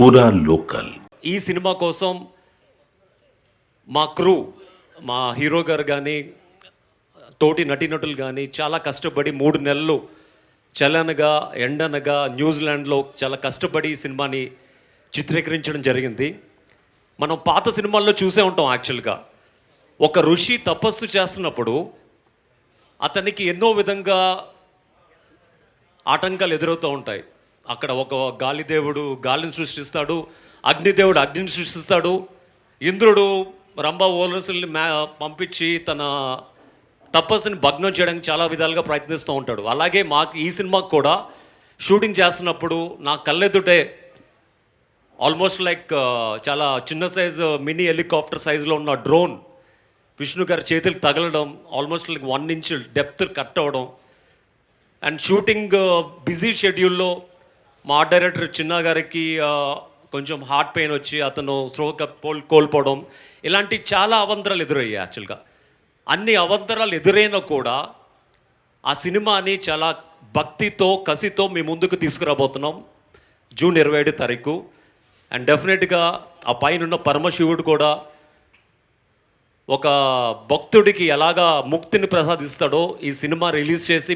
పూరా లోకల్. ఈ సినిమా కోసం మా క్రూ, మా హీరో గారు కానీ, తోటి నటీనటులు కానీ చాలా కష్టపడి 3 నెలలు చలనగా ఎండనగా న్యూజిలాండ్లో చాలా కష్టపడి ఈ సినిమాని చిత్రీకరించడం జరిగింది. మనం పాత సినిమాల్లో చూసే ఉంటాం. యాక్చువల్గా ఒక ఋషి తపస్సు చేస్తున్నప్పుడు అతనికి ఎన్నో విధంగా ఆటంకాలు ఎదురవుతూ ఉంటాయి. అక్కడ ఒక గాలిదేవుడు గాలిని సృష్టిస్తాడు, అగ్నిదేవుడు అగ్నిని సృష్టిస్తాడు, ఇంద్రుడు రంభ ఓలసుల్ని పంపించి తన తపస్సుని భగ్నం చేయడానికి చాలా విధాలుగా ప్రయత్నిస్తూ ఉంటాడు. అలాగే మాకు ఈ సినిమాకు కూడా షూటింగ్ చేస్తున్నప్పుడు నా కళ్ళెదుటే ఆల్మోస్ట్ లైక్ చాలా చిన్న సైజు మినీ హెలికాప్టర్ సైజులో ఉన్న డ్రోన్ విష్ణు గారి చేతులకు తగలడం, almost like 1 inch depth cut అవ్వడం, అండ్ షూటింగ్ బిజీ షెడ్యూల్లో మా ఆర్ట్ డైరెక్టర్ చిన్న గారికి కొంచెం హార్ట్ పెయిన్ వచ్చి అతను స్ట్రోక్ కోల్పోవడం, ఇలాంటి చాలా అవంతరాలు ఎదురయ్యాయి. యాక్చువల్గా అన్ని అవంతరాలు ఎదురైనా కూడా ఆ సినిమాని చాలా భక్తితో కసితో మీ ముందుకు తీసుకురాబోతున్నాం జూన్ 27 తారీఖు. అండ్ డెఫినెట్గా ఆ పైన పరమశివుడు కూడా ఒక భక్తుడికి ఎలాగా ముక్తిని ప్రసాదిస్తాడో ఈ సినిమా రిలీజ్ చేసి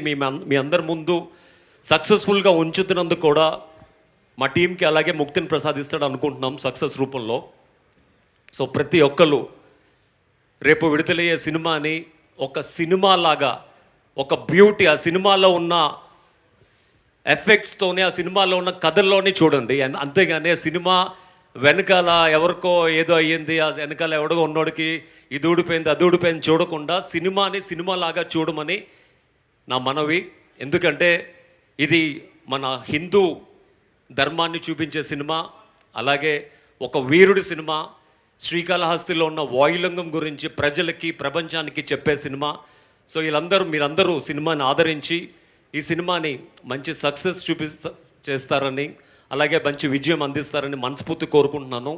మీ అందరి ముందు సక్సెస్ఫుల్గా ఉంచుతున్నందుకు కూడా మా టీంకి అలాగే ముక్తిని ప్రసాదిస్తాడు అనుకుంటున్నాం సక్సెస్ రూపంలో. సో ప్రతి ఒక్కరు రేపు విడుదలయ్యే సినిమాని ఒక సినిమాలాగా, ఒక బ్యూటీ, ఆ సినిమాలో ఉన్న ఎఫెక్ట్స్తోనే, ఆ సినిమాలో ఉన్న కథల్లోనే చూడండి. అంతేగాని ఆ సినిమా వెనకాల ఎవరికో ఏదో అయ్యింది, ఆ వెనకాల ఎవడో ఉన్నోడికి ఇది ఊడిపోయింది అది ఊడిపోయింది చూడకుండా సినిమాని సినిమాలాగా చూడమని నా మనవి. ఎందుకంటే ఇది మన హిందూ ధర్మాన్ని చూపించే సినిమా, అలాగే ఒక వీరుడి సినిమా, శ్రీకాళహస్తిలో ఉన్న వాయులింగం గురించి ప్రజలకి ప్రపంచానికి చెప్పే సినిమా. సో మీరందరూ సినిమాని ఆదరించి ఈ సినిమాని మంచి సక్సెస్ చేస్తారని, అలాగే మంచి విజయం అందిస్తారని మనస్ఫూర్తి కోరుకుంటున్నాను.